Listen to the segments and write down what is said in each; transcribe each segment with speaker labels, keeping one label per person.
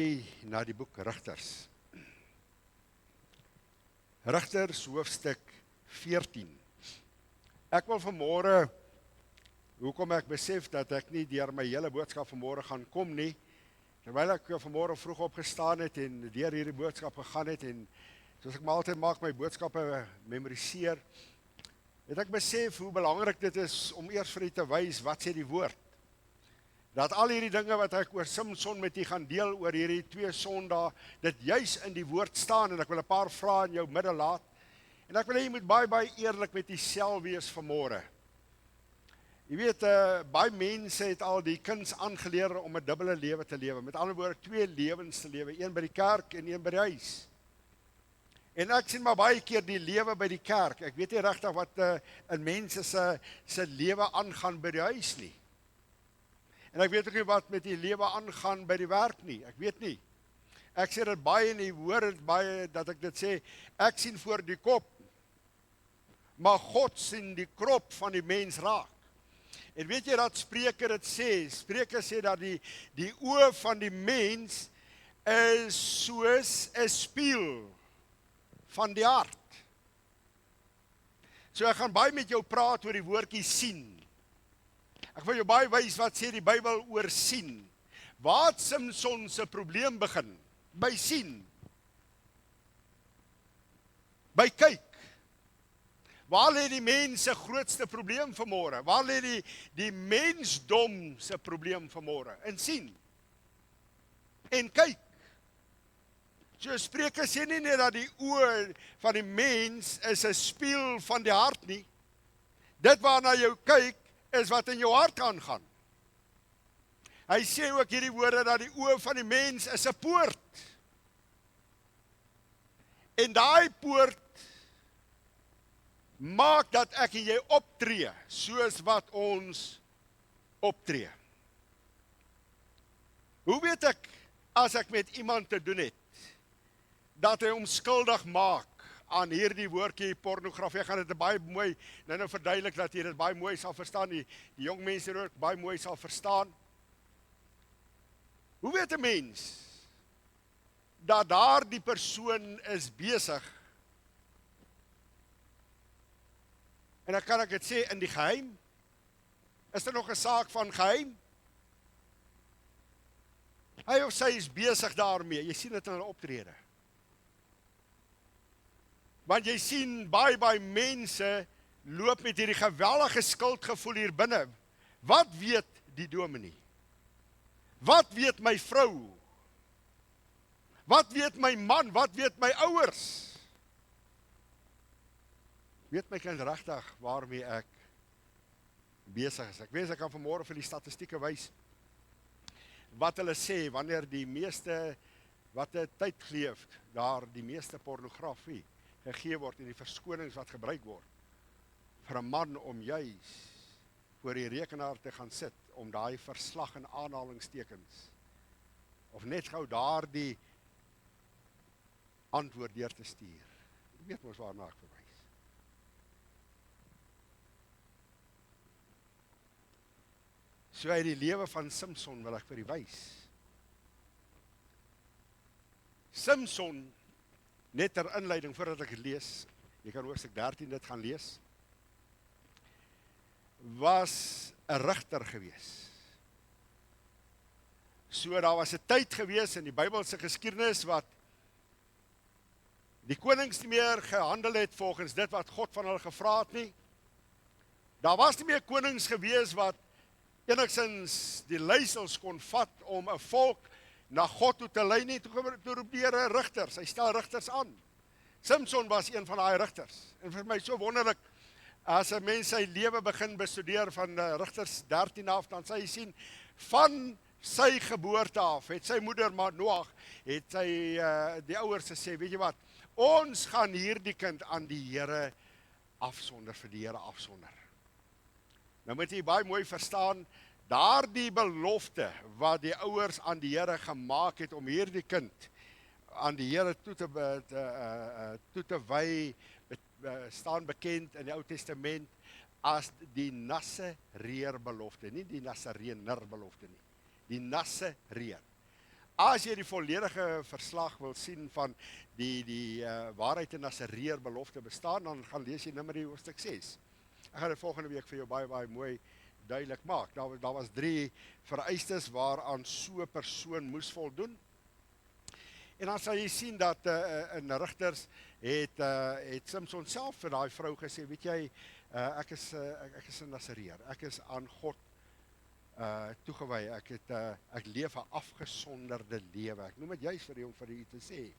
Speaker 1: Na die boek Rigters. Rigters hoofstuk 14. Ek wil vanmôre, hoekom ek besef dat ek nie deur my hele boodskap vanmôre gaan kom nie, terwyl ek vanmôre vroeg opgestaan het en deur hierdie boodskap gegaan het en soos ek maar altyd maak my boodskappe memoriseer, het ek besef hoe belangrik dit is om eers vir u te wys wat sê die woord. Dat al hierdie dinge wat ek oor Samson met u gaan deel oor hierdie 2 Sondae, dit juis in die woord staan en ek wil 'n paar vrae in jou midde laat. En ek wil hê jy moet baie eerlik met jouself wees vanmôre. Jy weet, baie mense het al die kinders aangeleer om 'n dubbele lewe te lewe. Met ander woorde 2 lewens te lewe, een by die kerk en een by die huis. En ek sien maar baie keer die lewe by die kerk. Ek weet nie regtig wat in mense se lewe aangaan by die huis nie. En ek weet ook nie wat met die lewe aangaan by die werk nie. Ek weet nie. Ek sê dit baie en jy hoor dit baie dat ek dit sê. Ek sien voor die kop, maar God sien die krop van die mens raak. En weet jy dat Spreuke dit sê? Spreuke sê dat die oë van die mens is soos 'n spieël van die hart. So ek gaan baie met jou praat oor die woordjie sien. Ek wil jou baie wys wat sê die Bybel oor sien. Waar het Samson se probleem begin? By sien. By kyk. Waar lê die mens se grootste probleem vanmôre? Waar lê die mensdom se probleem vanmôre? In sien. En kyk. So Spreuke sê nie net dat die oë van die mens is 'n spieël van die hart nie. Dit waarna jy kyk is wat in jou hart aangaan. Hy sê ook hierdie woorde dat die oë van die mens is 'n poort. En daai poort maak dat ek en jy optree soos wat ons optree. Hoe weet ek as ek met iemand te doen het dat hy hom skuldig maak aan hierdie woordjie pornografie? Ek gaan dit baie mooi nou verduidelik dat jy dit baie mooi sal verstaan. Die jong mense ook baie mooi sal verstaan. Hoe weet 'n mens dat daardie persoon is besig? En dan kan ek dit sê in die geheim? Is daar nog 'n saak van geheim? Hy of sy is besig daarmee. Jy sien dit in hulle optrede. Want jy sien baie mense loop met hierdie geweldige skuldgevoel hier binne. Wat weet die dominee? Wat weet my vrou? Wat weet my man? Wat weet my ouers? Weet my kind regtig waarmee ek besig is? Ek wens ek kan vanmôre vir die statistieke wys wat hulle sê wanneer die meeste wat 'n tyd geleef daar die meeste pornografie gegee word en die verskonings wat gebruik word vir 'n man om juis voor die rekenaar te gaan sit om daai verslag en aanhalingstekens of net gou daardie antwoord deur te stuur. Jy weet mos waarna ek verwys. So uit die lewe van Samson wil ek vir u wys. Samson, net ter inleiding voordat ek dit lees, jy kan hoofstuk 13 dit gaan lees, was 'n rigter gewees. So daar was 'n tyd gewees in die Bybelse geskiedenis wat die konings nie meer gehandel het volgens dit wat God van hulle gevra het nie. Daar was nie meer konings gewees wat enigstens die leiersels kon vat om 'n volk na God toe te lei nie. Toe roep die Here rigters. Hy stel rigters aan. Samson was een van daai rigters. En vir my so wonderlik, as 'n mens sy lewe begin bestudeer van Rigters 13 af, dan sal jy sien, van sy geboorte af, het sy moeder Manoag, het sy die ouers gesê, weet jy wat, ons gaan hierdie kind aan die Here afsonder, vir die Here afsonder. Nou moet jy baie mooi verstaan, daardie belofte wat die ouers aan die Here gemaak het om hierdie kind aan die Here toe te wy, staan bekend in die Ou Testament as die Nasareer belofte, nie die Nasareener belofte nie. Die Nasareer. As jy die volledige verslag wil sien van die waarheid in Nasareer belofte bestaan, dan gaan lees jy Numeri hoofstuk 6. Ek gaan dit volgende week vir jou baie mooi duidelik maak. Daar was 3 vereistes waaraan so 'n persoon moes voldoen. En dan sal jy sien dat in Rigters het Samson self vir daai vrou gesê, weet jy, ek is 'n Nasareer. Ek is aan God toegewy. Ek leef 'n afgesonderde lewe. Ek noem dit juis vir om vir u te sê.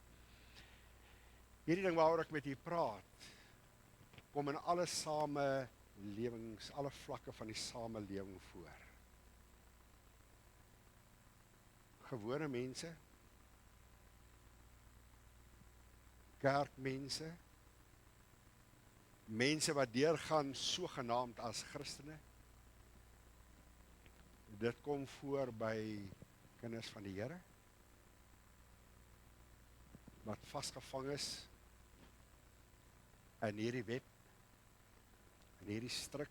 Speaker 1: Hierdie ding waaroor ek met u praat, kom in alle samelewings, alle vlakke van die samelewing voor. Gewone mense, kerkmense, mense wat deurgaan sogenaamd as Christene. Dit kom voor by kinders van die Here, wat vasgevang is in hierdie web, in hierdie stryk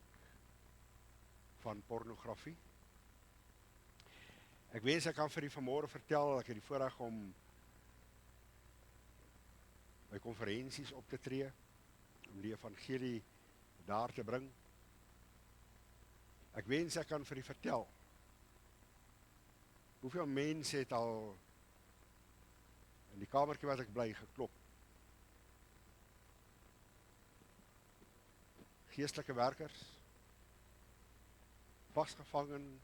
Speaker 1: van pornografie. Ek wens ek kan vir u vanmôre vertel, ek het die voorreg om by konferensies op te tree, om die evangelie daar te bring. Ek wens ek kan vir u vertel, hoeveel mense het al in die kamertjie wat ek bly geklop. Geestelike werkers, vasgevang in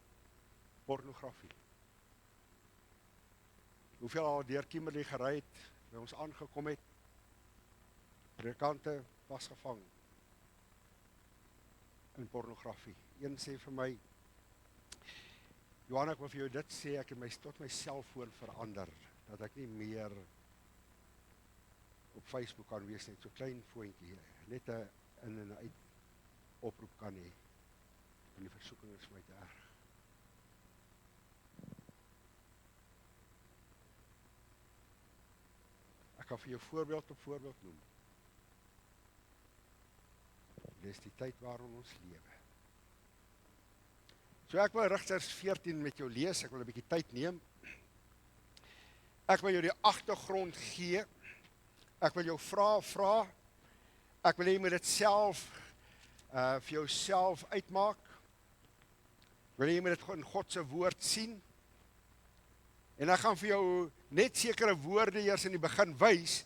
Speaker 1: pornografie. Hoeveel al deur Kimberley gery het, by ons aangekom het, predikante vasgevang in pornografie. Een sê vir my, Johan, ek wil vir jou dit sê, ek het tot my selfoon verander, dat ek nie meer op Facebook kan wees net, so klein foontjie, net 'n in en uit oproep kan hê, en die versoeking is vir my te erg. Ek kan vir jou voorbeeld op voorbeeld noem. Dis die tyd waarin ons lewe. So ek wil Rigters 14 met jou lees, ek wil 'n bietjie tyd neem. Ek wil jou die agtergrond gee. Ek wil jou vra. Ek wil hê jy moet dit self vir jouself uitmaak. Ek wil hê jy moet dit in God se woord sien. En ek gaan vir jou net sekere woorde eers in die begin wys,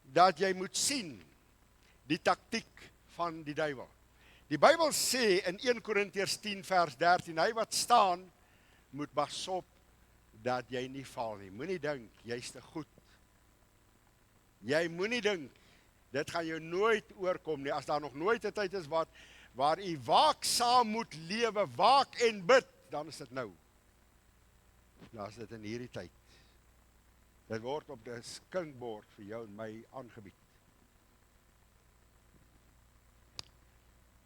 Speaker 1: dat jy moet sien die taktiek van die duiwel. Die Bybel sê in 1 Korintiërs 10 vers 13, hy wat staan, moet pas op dat jy nie val nie. Moenie dink, jy's te goed. Jy moenie dink, dit gaan jou nooit oorkom nie, as daar nog nooit 'n tyd is waar jy waaksaam moet lewe, waak en bid, dan is dit nou. Dan is dit in hierdie tyd. Dit word op die skinkbord vir jou en my aangebied.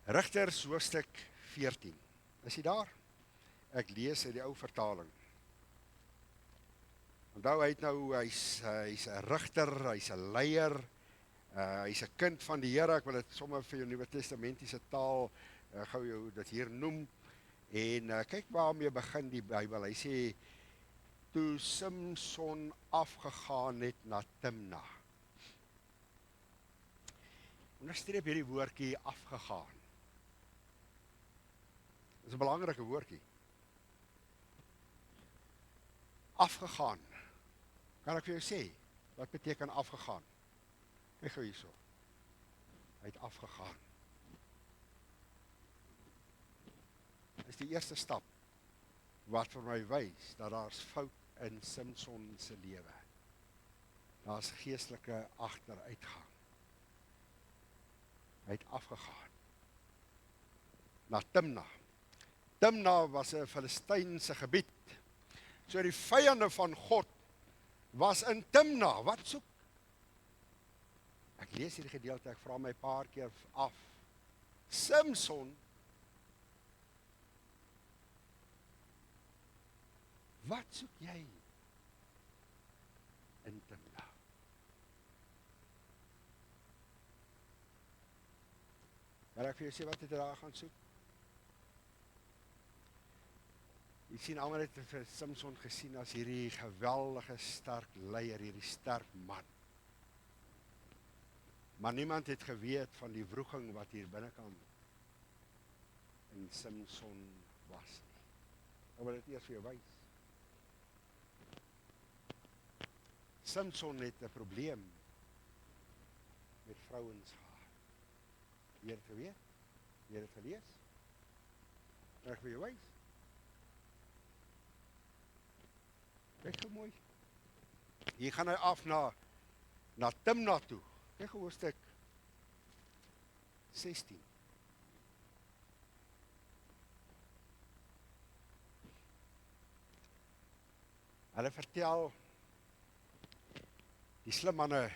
Speaker 1: Rigters hoofstuk 14. Is jy daar? Ek lees uit die ou vertaling. Onthou, hy's 'n rigter, hy's 'n leier, hy's 'n kind van die Here. Ek wil dit sommer vir jou Nuwe Testamentiese taal gou jou dit hier noem. En kyk waarmee begin die Bybel. Hy sê, toe Samson afgegaan het na Timna. Onderstreep hierdie woordjie afgegaan. Dit is 'n belangrike woordjie. Afgegaan. Kan ek vir jou sê, wat beteken afgegaan? Kyk gou hierso. Hy het afgegaan. Dit is die eerste stap wat vir my wys dat daar's fout in Samson se lewe. Daar's geestelike agteruitgang. Hy het afgegaan na Timna. Timna was 'n Filistynse gebied. So die vyande van God was in Timna. Wat soek? Ek lees hierdie gedeelte, ek vra my 'n paar keer af. Samson, wat soek jy in Timna? Maar ek vir jou sê wat het jy daar gaan soek? Jy sien almal het vir Samson gesien as hierdie geweldige sterk leier, hierdie sterk man. Maar niemand het geweet van die wroging wat hier binnekant in Samson was nie. Ek wil dit eers vir jou wys. Samson het 'n probleem met vrouens gehad. Jy het geweet? Jy het gelees? Ek wil jou wys. Kyk hoe mooi. Hier gaan hy af na Timna toe. Kyk hoofstuk 16. Hulle vertel die slim manne,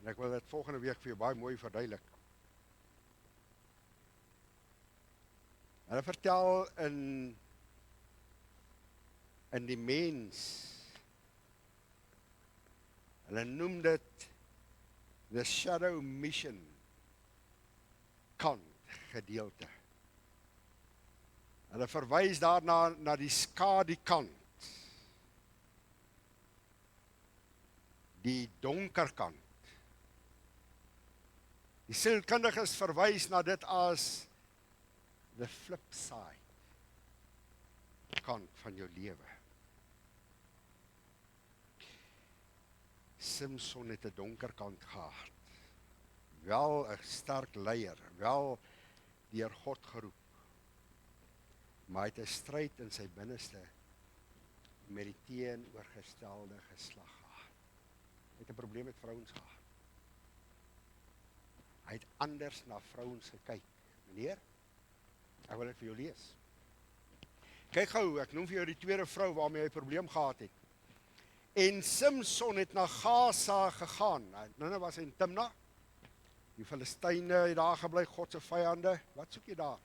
Speaker 1: en ek wil dit volgende week vir jou baie mooi verduidelik. Hulle vertel in die mens, hulle noem dit the shadow mission kant gedeelte. Hulle verwys daarna na die skadukant, die donker kant. Die sielkundiges verwys na dit as the flip side kant van jou lewe. Samson het 'n donker kant gehad. Wel 'n sterk leier, wel deur God geroep. Maar hy het 'n stryd in sy binneste met die teenoorgestelde geslag gehad. Hy het 'n probleem met vrouens gehad. Hy het anders na vrouens gekyk. Meneer, ek wil dit vir jou lees. Kyk gou, ek noem vir jou die tweede vrou waarmee hy 'n probleem gehad het. En Samson het na Gaza gegaan. Nou was hy in Timna. Die Filistyne het daar gebly, God se vyande. Wat soek jy daar?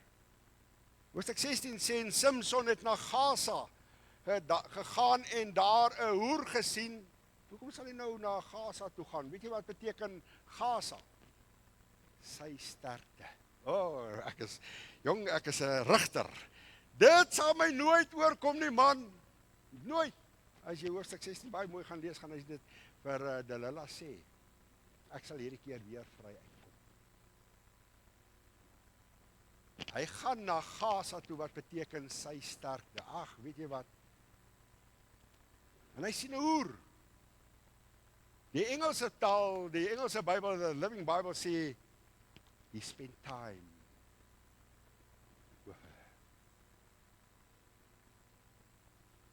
Speaker 1: Hoofstuk 16 sê en Samson het na Gaza gegaan en daar 'n hoer gesien. Hoekom sal hy nou na Gaza toe gaan? Weet jy wat beteken Gaza? Sy sterkte. Ek is 'n rigter. Dit sal my nooit oorkom nie, man. Nooit. As jy hoofstuk 16 baie mooi gaan lees, gaan hy dit vir Delilah sê. Ek sal hierdie keer weer vry uitkom. Hy gaan na Gaza toe, wat beteken sy sterkte. Ag, weet jy wat? En hy sien 'n hoer. Die Engelse taal, die Engelse Bybel, the Living Bible sê, he spent time with her.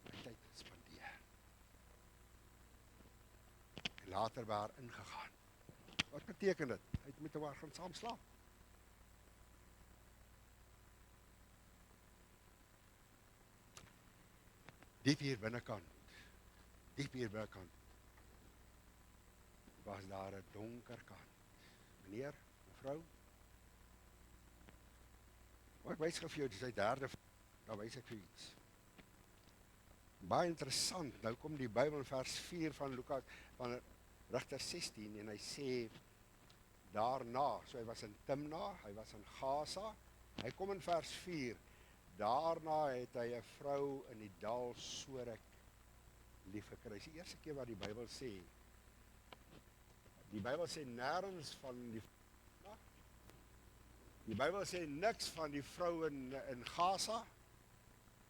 Speaker 1: Hy tyd gespandeer. En later by haar ingegaan. Wat beteken dit? Hy het met haar gaan saam slaap. Diep hier binnekant, was daar 'n donker kant. Meneer, mevrou, ek wys gou vir jou, dis die derde, daar wys ek vir iets. Baie interessant, nou kom die Bybel in vers 4 van Lukas, van Rigter 16, en hy sê, daarna, so hy was in Timna, hy was in Gaza, hy kom in vers 4, daarna het hy 'n vrou in die dal Sorek lief gekry. Dis die eerste keer wat die Bybel sê. Die Bybel sê nêrens van die Bybel sê niks van die vrou in Gaza,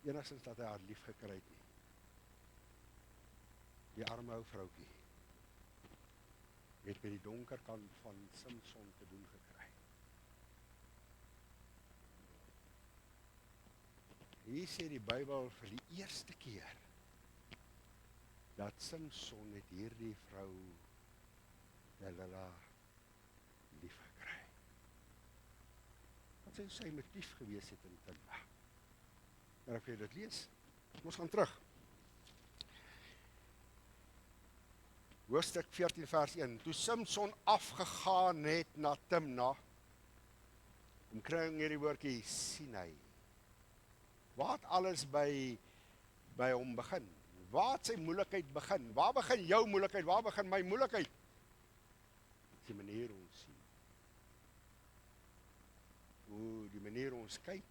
Speaker 1: enigstens dat hy haar lief gekry het nie. Die arme ou vroutjie het by die donker kant van Samson te doen gekry. Hier sê die Bybel vir die eerste keer dat Samson het hierdie vrou Delilah lief gekry. Wat sou sy motief gewees het in Timna? Maar as jy dit lees, ons gaan terug. Hoofstuk 14 vers 1. Toe Samson afgegaan het na Timna, kry hierdie woordjie Sinai. Waar het alles by hom begin? Waar het sy moeilikheid begin? Waar begin jou moeilikheid? Waar begin my moeilikheid? Die manier ons sien. Die manier ons kyk.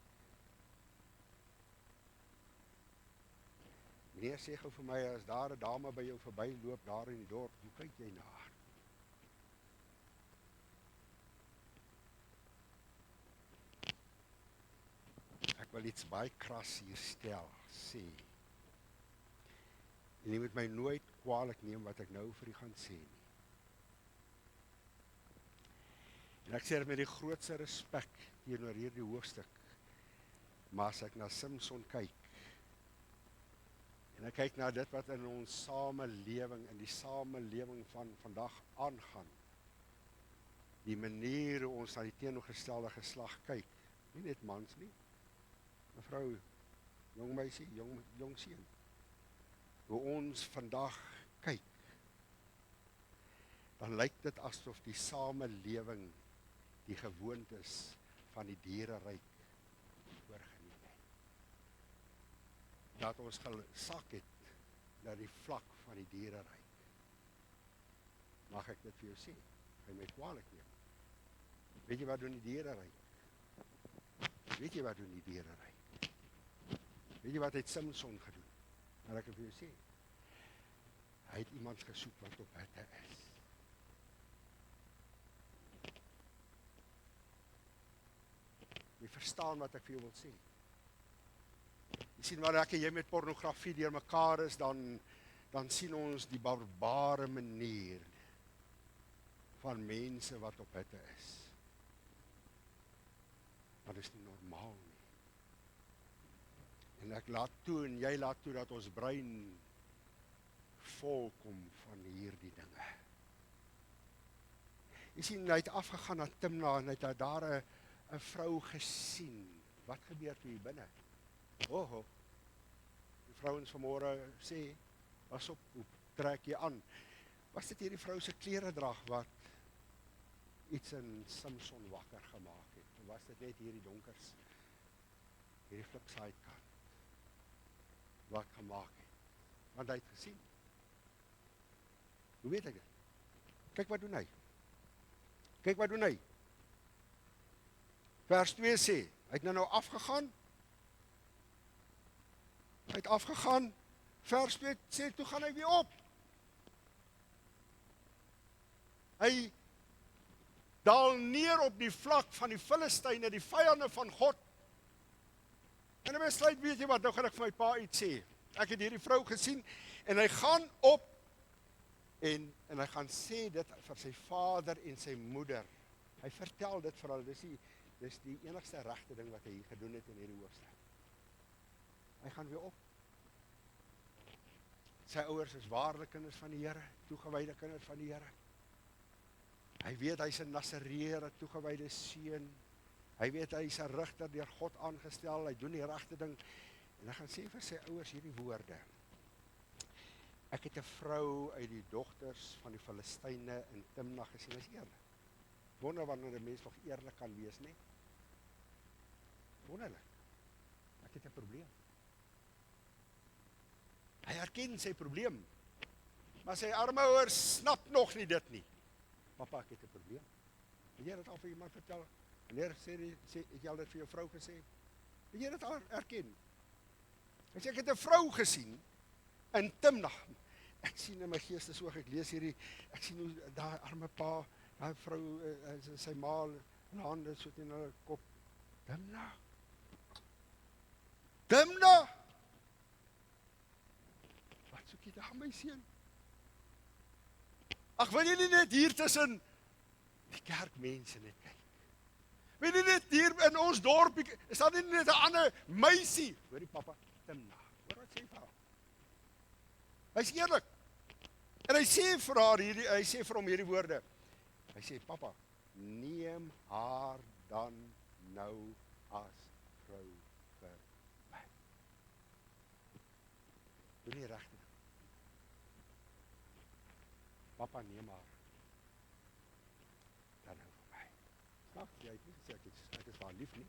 Speaker 1: Meneer sê gou vir my, as daar 'n dame by jou verbyloop daar in die dorp, hoe kyk jy na haar? Ek wil iets baie kras hier sê. En jy moet my nooit kwaadlik neem wat ek nou vir u gaan sê nie. En ek sê dit met die grootste respek teenoor hierdie hoofstuk. Maar as ek na Samson kyk, en ek kyk na dit wat in ons samelewing, in die samelewing van vandag aangaan, die manier hoe ons na die teenoorgestelde geslag kyk, nie net mans nie, mevrou, jong meisie, jong seun, hoe ons vandag kyk, dan lyk dit asof die samelewing die gewoontes van die diereryk oorgeneem het. Dat ons gesak het na die vlak van die diereryk. Mag ek dit vir jou sê? Hy my kwaadlik neem. Weet jy wat doen die diereryk? Weet jy wat doen die diereryk? Weet jy wat het Samson gedoen? Maar ek vir jou sê, hy het iemand gesoek wat op hitte is. Jy verstaan wat ek vir jou wil sê. Jy sien waar ek en jy met pornografie deur mekaar is, dan sien ons die barbare manier van mense wat op hitte is. Maar dit is nie normaal nie. En ek laat toe en jy laat toe dat ons brein volkom van hierdie dinge. Jy sien, hy het afgegaan na Timna en hy het daar 'n vrou gesien. Wat gebeur toe hier binne? Die vrouens vanmôre sê, pas op, hoe trek jy aan? Was dit hierdie vrou se kleredrag wat iets in Samson wakker gemaak het? Of was dit net hierdie donkers, hierdie flipside kant wat gemaak het? Want hy het gesien. Hoe weet ek dit? Kyk wat doen hy. Kyk wat doen hy. Vers 2 sê, hy het nou afgegaan. Hy het afgegaan. Vers 2 sê, toe gaan hy weer op. Hy daal neer op die vlak van die Filistyne, die vyande van God. En hy besluit, weet jy wat, nou gaan ek vir my pa iets sê. Ek het hierdie vrou gesien, en hy gaan op, en hy gaan sê dit vir sy vader en sy moeder. Hy vertel dit vir hulle, dis die enigste regte ding wat hy hier gedoen het in hierdie hoofstuk. Hy gaan weer op. Sy ouers is waarlik kinders van die Here, toegewyde kinders van die Here. Hy weet hy's 'n Nasareër, 'n toegewyde seun. Hy weet hy's 'n rigter deur God aangestel, hy doen die regte ding. En hy gaan sê vir sy ouers hierdie woorde. Ek het 'n vrou uit die dogters van die Filistyne in Timna gesien. Dis eerlik. Wonder wanneer 'n mens nog eerlik kan wees, né? Wonderlik. Ek het 'n probleem. Hy erken sy probleem. Maar sy arme ouers snap nog nie dit nie. Papa, ek het 'n probleem. Het jy dit al vir iemand vertel? Wanneer het jy al dit vir jou vrou gesê? Het jy dit al erken? Hy sê, ek het 'n vrou gesien in Timna. Ek sien in my geestesoog, ek lees hierdie, ek sien hoe daai arme pa, daai vrou, sy ma, en hande so teen hulle kop. Timna. Timna. Wat soek jy daar, my seun? Ag, wil jy nie net hier tussen die kerkmense net kyk? Wil jy net hier in ons dorp, is daar nie net 'n ander meisie? Hoor die papa, Timna. Hoor wat sê vir haar? Hy's eerlik. En hy sê vir haar hierdie, hy sê vir hom hierdie woorde. Hy sê, papa, neem haar dan nou as vrou vir my. Doe nie regte. Papa, neem haar dan nou vir my. Snap, jy het nie gesê, ek is haar lief nie.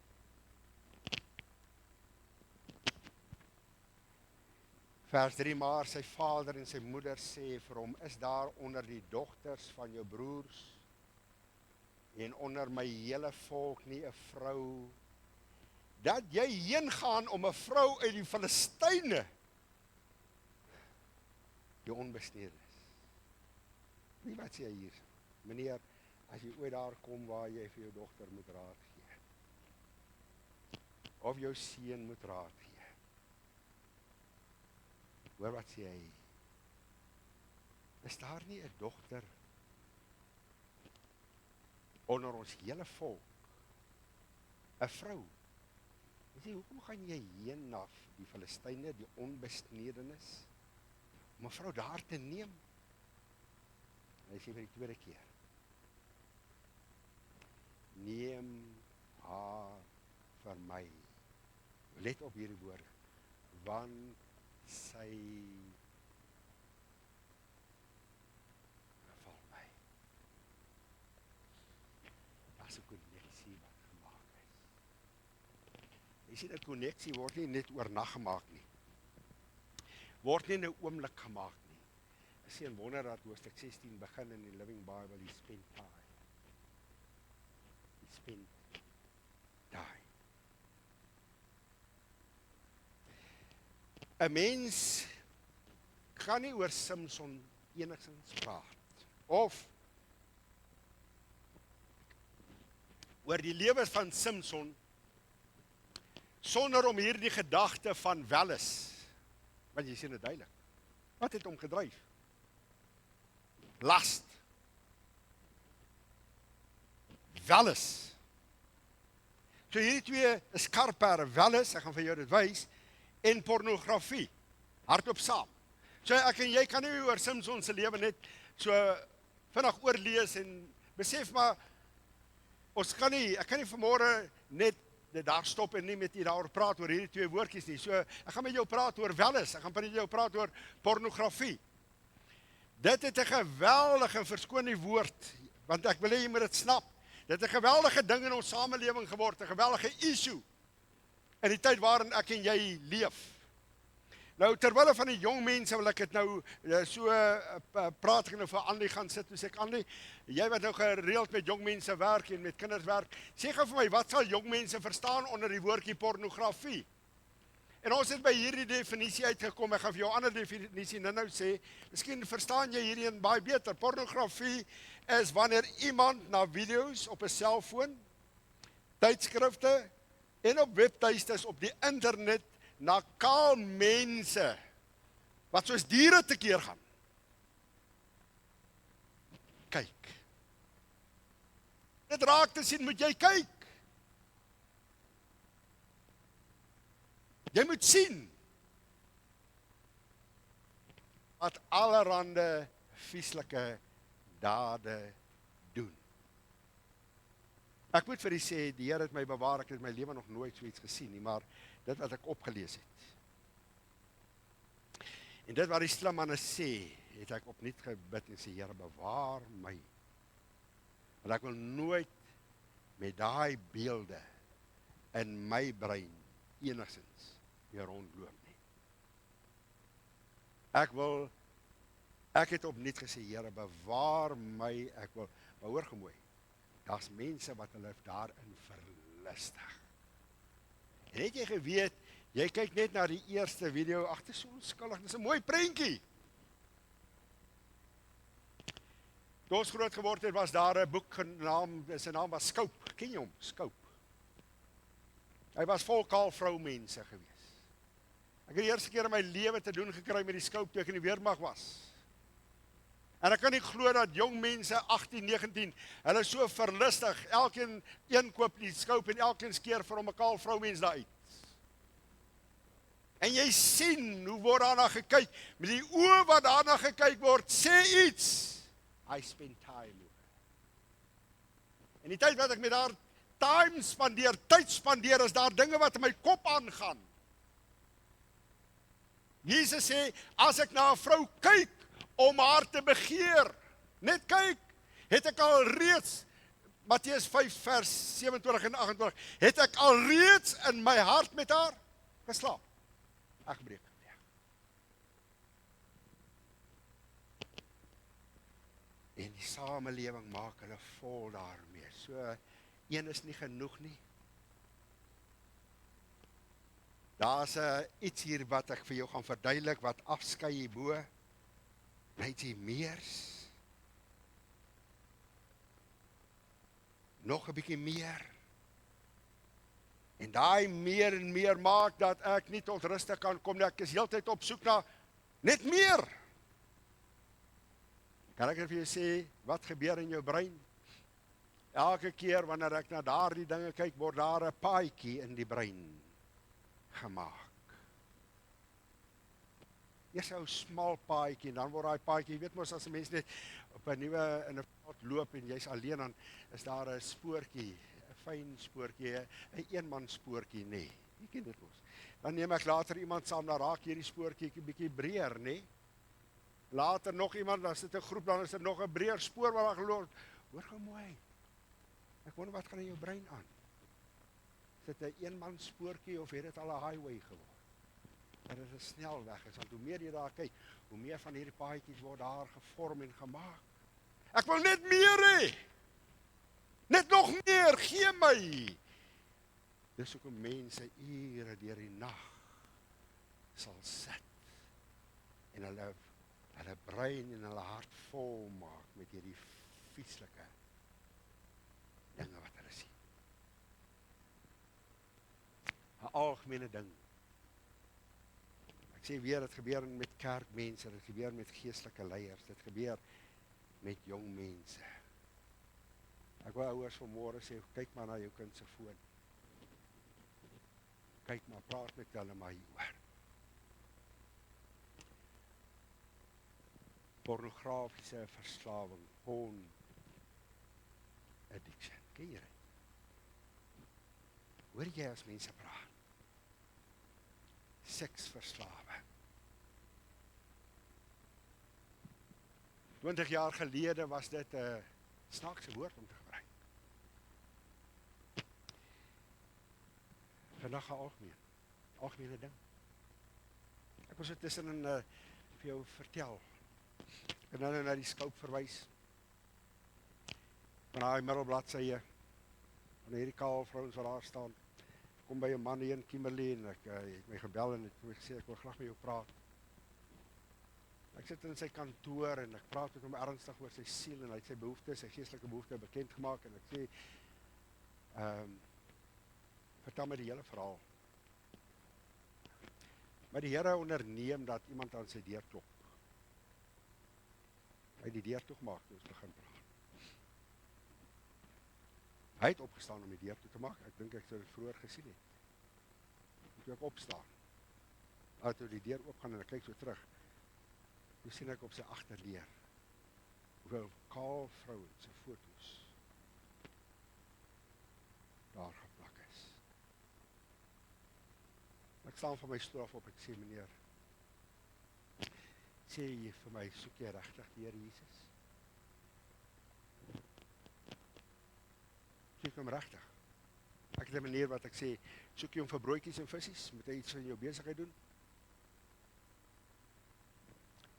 Speaker 1: Vers 3, maar sy vader en sy moeder sê vir hom, is daar onder die dogters van jou broers en onder my hele volk nie 'n vrou, dat jy heen gaan om 'n vrou uit die Filistyne die onbesnedenis. Wie wat sê hy hier? Meneer, as jy ooit daar kom waar jy vir jou dogter moet raad gee, of jou seun moet raad gee, hoor wat sê hy? Is daar nie 'n dogter onder ons hele volk, 'n vrou? Jy sê, hoekom gaan jy heen na die Filistyne, die onbesnedenis, om 'n vrou daar te neem? Hy sê vir die tweede keer, neem haar vir my. Let op hierdie woorde, want sy val my. Daar's 'n konneksie wat gemaak is. Jy sien, 'n konneksie word nie net oornag gemaak nie. Word nie in 'n oomblik gemaak nie. Ek sê 'n wonder dat hoofstuk 16 begin in die Living Bible, he spent time. He spent time. 'n Mens kan nie oor Samson enigstens praat, of oor die lewe van Samson, sonder om hierdie gedagte van welis, want jy sien dit duidelik. Wat het hom gedryf? Last. Welis. So hierdie twee is karpere, welis, ek gaan vir jou dit wys, en pornografie, hardop saam. So ek en jy kan nie oor Samson se lewe net so vinnig oorlees en besef maar, ek kan nie vanmôre net daar stop en nie met jy daaroor praat oor hierdie twee woordjies nie. So ek gaan met jou praat oor welis, ek gaan met jou praat oor pornografie. Dit het 'n geweldige, verskoon die woord, want ek wil hê jy moet dit snap. Dit het 'n geweldige ding in ons samelewing geword, 'n geweldige issue in die tyd waarin ek en jy leef. Nou, terwille van die jong mense wil ek het nou so praat ek nou vir Andy gaan sit, en sê ek, Andy, jy wat nou gereeld met jong mense werk en met kinders werk, sê gou vir my, wat sal jong mense verstaan onder die woordjie pornografie? En ons het by hierdie definisie uitgekom, ek gaan vir jou 'n ander definisie nou sê, miskien verstaan jy hierdie een baie beter. Pornografie is wanneer iemand na video's op 'n selfoon, tydskrifte en op webtuistes op die internet na kaal mense wat soos diere tekeer gaan kyk. Dit raak te sien, moet jy kyk. Jy moet sien wat allerhande vieslike dade doen. Ek moet vir u sê, die Here het my bewaar, ek het my lewe nog nooit so iets gesien nie, maar dit wat ek opgelees het. En dit wat die slim manne sê, het ek opnuut gebid en sê, Here, bewaar my. Want ek wil nooit met daai beelde in my brein enigstens weer rondloop nie. Ek het opnuut gesê, Here, bewaar my, maar hoor gemooi, daar's mense wat hulle daarin verlustig. En het jy geweet, jy kyk net na die eerste video, ag, dit is so onskuldig, dit is 'n mooi prentjie. Toe ons groot geword het, was daar 'n boek genaamd, sy naam was Scope. Ken jy hom? Scope. Hy was vol kaal vroumense gewees. Ek het die eerste keer in my lewe te doen gekry met die Scope toe ek in die weermag was. En ek kan nie glo dat jong mense 18, 19, hulle so verlustig, elkeen een koop die Scope en elkeen skeer vir hom 'n kaal vroumens daar uit. En jy sien hoe word daarna gekyk, met die oë wat daarna gekyk word, sê iets. I spend time. En die tyd wat ek met haar tyd spandeer, is daar dinge wat in my kop aangaan. Jesus sê, as ek na 'n vrou kyk, om haar te begeer, net kyk, het ek al reeds, Matteus 5 vers 27 en 28, het ek al reeds in my hart met haar geslaap. Ek breek het weg. En die samelewing maak hulle vol daarmee. So, een is nie genoeg nie. Daar's iets hier wat ek vir jou gaan verduidelik, wat afskei hierbo. Net jy meer, nog 'n bietjie meer. En daai meer en meer maak dat ek nie tot ruste kan kom nie. Ek is heeltyd op soek na net meer. Kan ek vir jou sê wat gebeur in jou brein? Elke keer wanneer ek na daardie dinge kyk, word daar 'n paadjie in die brein gemaak. Eers 'n smal paadjie en dan word daai paadjie, jy weet mos as 'n mens net op 'n nuwe in 'n pad loop en jy's alleen, dan is daar 'n spoortjie, 'n fyn spoortjie, 'n eenman spoortjie, nê. Jy ken dit mos. Dan neem ek later iemand saam, dan raak hierdie spoortjie 'n bietjie breër, nê. Later nog iemand, dan sit 'n groep, dan is dit nog 'n breër spoor wat daar geloop. Hoor gou mooi. Ek wonder wat gaan in jou brein aan. Is dit 'n eenman spoortjie of het dit al 'n highway geword? En dit is 'n snelweg, want hoe meer jy daar kyk, hoe meer van hierdie paadjies word daar gevorm en gemaak. Ek wil net meer hê. Net nog meer, gee my. Dis hoekom mense ure deur die nag sal sit en hulle brein en hulle hart vol maak met hierdie vieslike dinge wat hulle sien. 'n Algemene ding. Ek sê weer, dit gebeur met kerkmense, dit gebeur met geestelike leiers, dit gebeur met jong mense. Ek wil ouers vanmôre sê, kyk maar na jou kind se foon. Kyk maar, praat met hulle maar hieroor. Pornografiese verslawing, porn addiction. Ken jy dit? Hoor jy as mense praat? Seksverslawe. 20 jaar gelede was dit 'n snaakse woord om te gebruik. Vandag 'n algemene ding. Ek was tussenin vir jou vertel. Ek het nou na die scope verwys. Van daai middelbladsye, van hierdie kaal vrouens wat daar staan. Kom by 'n man hier in Kimberley en ek het my gebel en het gesê ek wil graag met jou praat. Ek sit in sy kantoor en ek praat met hom ernstig oor sy siel en hy het sy behoeftes, sy geestelike behoeftes bekend gemaak en ek sê, vertel my die hele verhaal. Maar die Here onderneem dat iemand aan sy deur klop. Hy het die deur toegemaak toe ons begin praat. Hy het opgestaan om die deur toe te maak. Ek dink ek sou dit vroeër gesien het. Toe ek opstaan, toe die deur oopgaan en ek kyk so terug, toe sien ek op sy agterdeur hoeveel kaal vrouens se foto's daar geplak is. Ek staan van my stoel af op, ek sê, meneer, sê jy vir my, soek jy regtig die Here Jesus? Soek hom regtig? Ek het 'n manier wat ek sê, soek jy hom vir broodjies en visies? Moet hy iets in jou besigheid doen?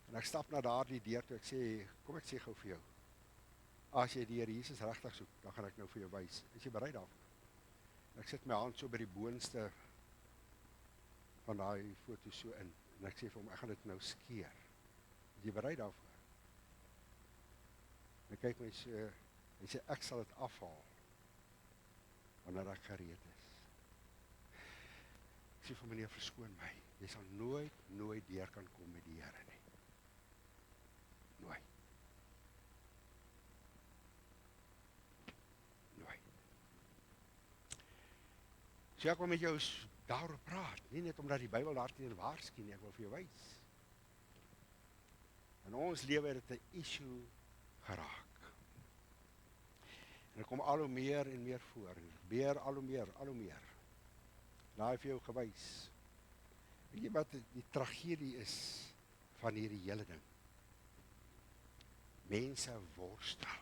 Speaker 1: En ek stap na daardie deur toe, ek sê, kom ek sê gou vir jou, as jy die Here Jesus regtig soek, dan gaan ek nou vir jou wys. Is jy bereid daarvoor? Ek sit my hand so by die boonste van daai foto so in, en ek sê vir hom, ek gaan dit nou skeer. Is jy bereid daarvoor? En hy kyk my so, hy sê, ek sal dit afhaal, wanneer ek gereed is. Ek sê vir meneer, verskoon my, jy sal nooit deur kan kom met die Here nie. Nooit. So ek wil met jou daaroor praat, nie net omdat die Bybel daarteen waarsku nie, ek wil vir jou wys. In ons lewe het dit 'n issue geraak. En dit kom al hoe meer en meer voor, en dit gebeur al hoe meer. Daar vir jou gewys. Weet jy wat die tragedie is van hierdie hele ding? Mense worstel.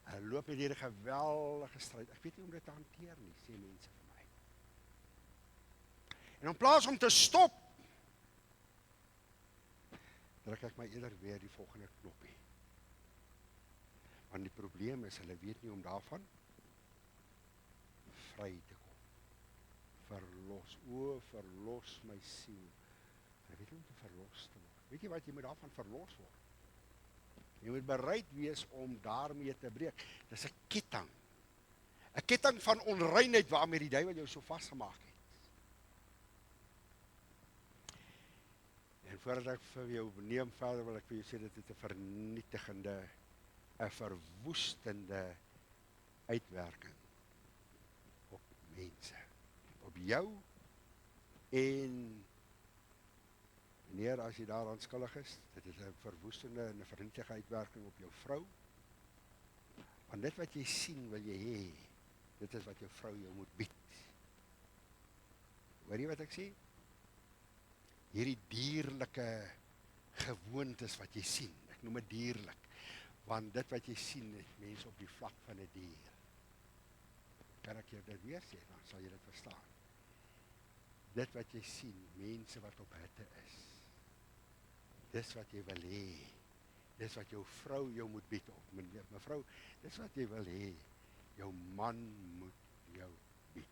Speaker 1: Hulle loop met hierdie geweldige stryd. Ek weet nie om dit te hanteer nie, sê mense vir my. En in plaas om te stop, druk ek my eerder weer die volgende knoppie. Want die probleem is, hulle weet nie om daarvan vry te kom. Verlos my siel. Hulle weet nie om te verlos te word. Weet jy wat, jy moet daarvan verlos word. Jy moet bereid wees om daarmee te breek. Dis 'n ketting. 'n Ketting van onreinheid waarmee die duiwel jou so vasgemaak het. En voordat ek vir jou neem verder, wil ek vir jou sê, dit het 'n vernietigende, 'n verwoestende uitwerking op mense, op jou en meneer, as jy daaraan skuldig is, dit is 'n verwoestende en 'n vernietigende uitwerking op jou vrou. Want dit wat jy sien, wil jy hê, dit is wat jou vrou jou moet bied. Hoor jy wat ek sê? Hierdie dierlike gewoontes wat jy sien, ek noem dit dierlik, want dit wat jy sien, is mense op die vlak van 'n dier. Kan ek jou dit weer sê, dan sal jy dit verstaan. Dit wat jy sien, mense wat op hitte is, dis wat jy wil hê, dis wat jou vrou jou moet bied op, mevrou, dis wat jy wil hê, jou man moet jou bied.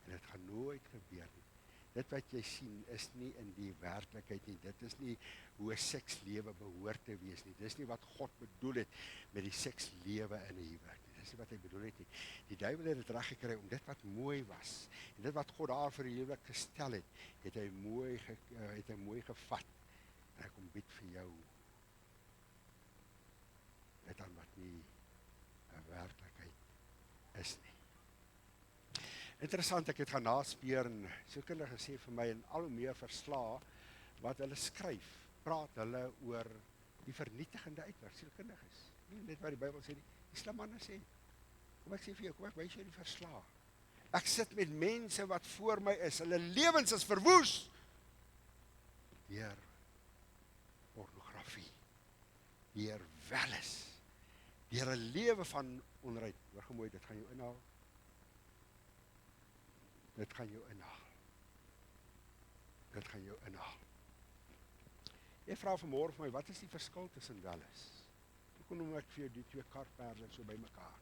Speaker 1: En dit gaan nooit gebeur nie. Dit wat jy sien is nie in die werklikheid nie, dit is nie hoe 'n sekslewe behoort te wees nie, dis nie wat God bedoel het met die sekslewe in 'n huwelik nie, dis nie wat hy bedoel het nie. Die duiwel het dit reg gekry om dit wat mooi was, en dit wat God daar vir die huwelik gestel het, het hy mooi gevat, en hy kom bied vir jou, dit dan wat nie 'n werklikheid is nie. Interessant, ek het gaan naspeur en sielkundiges gesê vir my, en al hoe meer verslae wat hulle skryf, praat hulle oor die vernietigende uitwerking, sielkundiges. Nie net wat die Bybel sê, die slim manne sê. Kom ek sê vir jou, kom ek wys jou die verslae. Ek sit met mense wat voor my is, hulle lewens is verwoes deur pornografie, deur welles, deur 'n lewe van onrein. Hoor gemooi, dit gaan jou inhaal. Dit gaan jou inhaal. Dit gaan jou inhaal. Jy vra vanmôre vir my, wat is die verskil tussen welles? Hoe noem ek vir jou die twee karperde so by mekaar?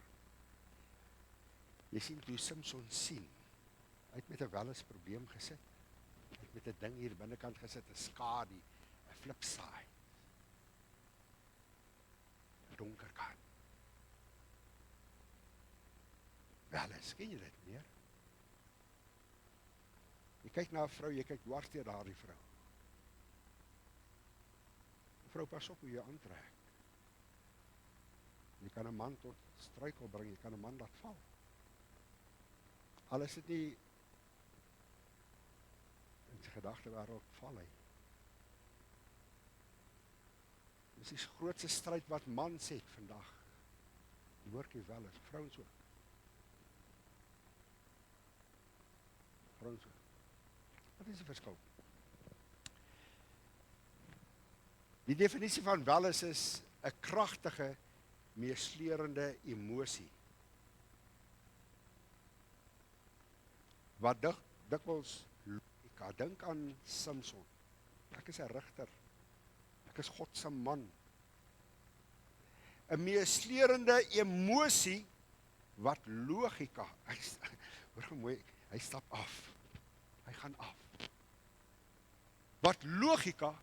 Speaker 1: Jy sien toe Samson sien, hy het met 'n welles probleem gesit. Hy het met 'n ding hier binnekant gesit, 'n skadu, 'n flipside. 'n Donker kant. Welles, ken jy dit, meneer? Jy kyk na 'n vrou, jy kyk dwars deur daardie vrou. Vrou, pas op hoe jy aantrek. Jy kan 'n man tot struikel bring, jy kan 'n man laat val. Al is dit nie in sy gedagte wêreld val hy. Dis die grootste stryd wat mans het vandag. Die woordjie wel is, vrouens ook. Vrouens ook. Wat is die verskil? Die definisie van welles is 'n kragtige, meesleurende emosie. Wat dikwels logika, dink aan Samson. Ek is 'n rigter. Ek is God se man. 'n Meesleurende emosie wat logika. Hoor gou mooi, hy stap af. Hy gaan af. Wat logika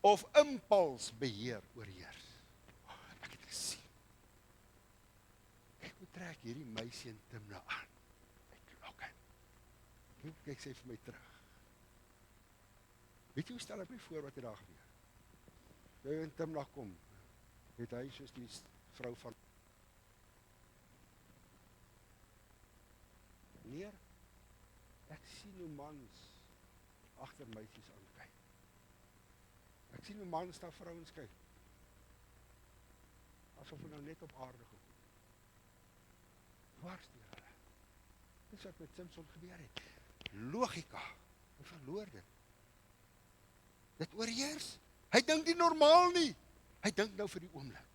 Speaker 1: of impuls beheer oorheers. Ek het gesien. Ek moet trek hierdie meisie en Timna aan. Ek klok in. Kyk sê vir my terug. Weet jy hoe stel ek my voor wat hier daar gebeur? Jy en Timna kom. Het hy soos die vrou van Meneer, ek sien hoe mans agter meisies aankyk. Ek sien hoe mans na vrouens kyk. Asof hulle nou net op aarde gekom. Dwars deur hulle. Dis wat met Samson gebeur het. Logika. Hy verloor dit. Dit oorheers. Hy dink nie normaal nie. Hy dink nou vir die oomblik.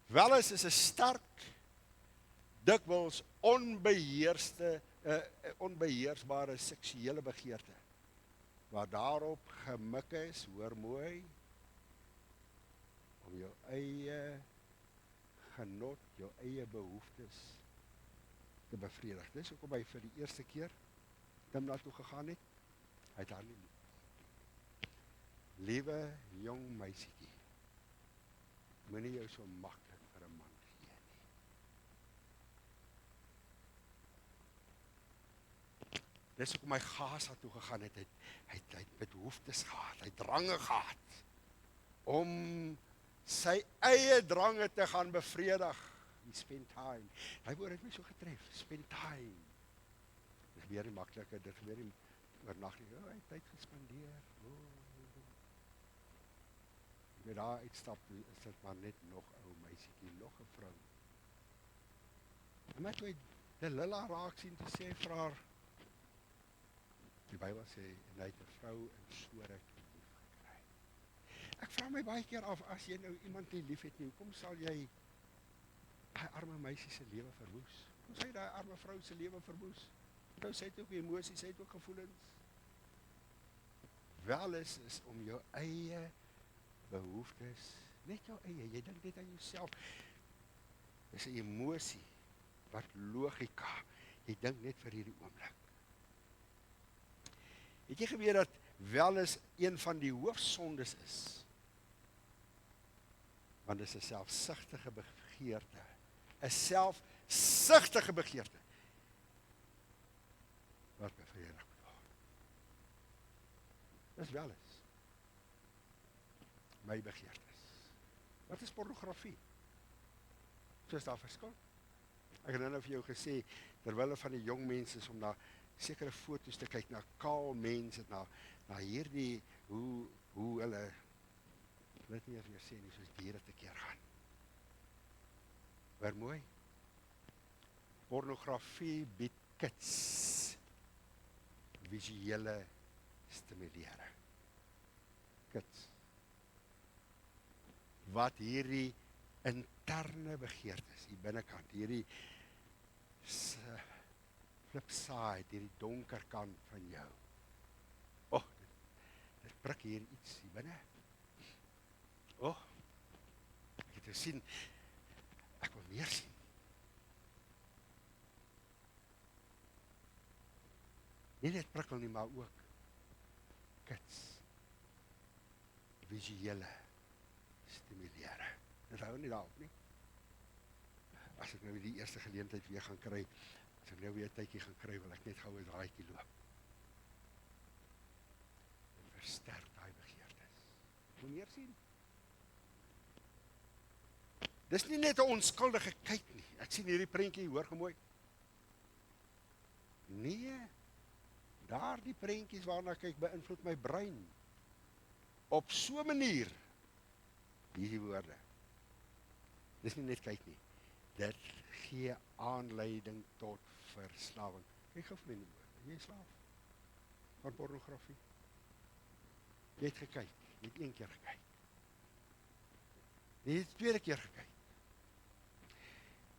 Speaker 1: Welles is 'n sterk, dikwels onbeheersbare seksuele begeerte, waar daarop gemik is, hoor mooi, om jou eie genot, jou eie behoeftes te bevredig. Dis hoekom hy vir die eerste keer Timna toe gegaan het. Hy het haar nie lief. Liewe jong meisietjie, moenie jou so maklik vir 'n man gee nie. Dis hoekom hy Gaza toe gegaan het, hy het behoeftes gehad, hy het drange gehad, om sy eie drange te gaan bevredig. He spend time. Hy woord het my so getref, spend time. Dit gebeur nie maklike, dit gebeur nie oornag nie. Hy het tyd gespandeer. As jy daar uitstap, is dit maar net nog ou meisietjie, nog 'n vrou. En maar toe hy Delilah raak sien, toe sê hy vir haar, die Bybel sê, en hy het 'n vrou in Sorik lief gekry. Ek vra my baie keer af, as jy nou iemand nie lief het nie, hoekom sal jy daai arme meisie se lewe verwoes? Hoekom sal jy daai arme vrou se lewe verwoes? Nou sy het ook emosies, sy het ook gevoelens. Wel is om jou eie behoeftes, net jou eie, jy dink net aan jouself. Dis 'n emosie, wat logika, jy dink net vir hierdie oomblik. Het jy geweet dat welis een van die hoofsondes is? Want dit is 'n selfsugtige begeerte. 'n selfsugtige begeerte wat bevredig moet word. Dis welis my begeertes. Wat is pornografie? So is daar verskil. Ek het nou vir jou gesê, terwyl van die jong mense is om na sekere foto's te kyk, na kaal mense, na hierdie, hoe hulle, weet nie meer sê nie, soos diere te keer gaan. Waar mooi? Pornografie bied kits, visuele stimulering. Kits. Wat hierdie interne begeertes, die binnekant, hierdie flipside, hierdie donker kant van jou. Dit prik hier iets hier binne. Ek het gesien, ek wil meer sien. Nie net prikkel nie, maar ook kits, visuele stimuleren. Dit hou nie daarop nie. As ek nou die eerste geleentheid weer gaan kry, as ek nou weer 'n tydjie gaan kry, wil ek net gou 'n draaitjie loop. En versterk daai begeertes. Wil meer sien? Dis nie net 'n onskuldige kyk nie. Ek sien hierdie prentjie, hoor gemooi. Nee, daardie prentjies waarna ek kyk beïnvloed my brein. Op so 'n manier, hierdie woorde. Dis nie net kyk nie. Dit gee aanleiding tot verslawing. Kyk gou vir my nie woorde. Jy is slaaf van pornografie. Jy het gekyk, jy het 1 keer gekyk. Jy het 2 keer gekyk.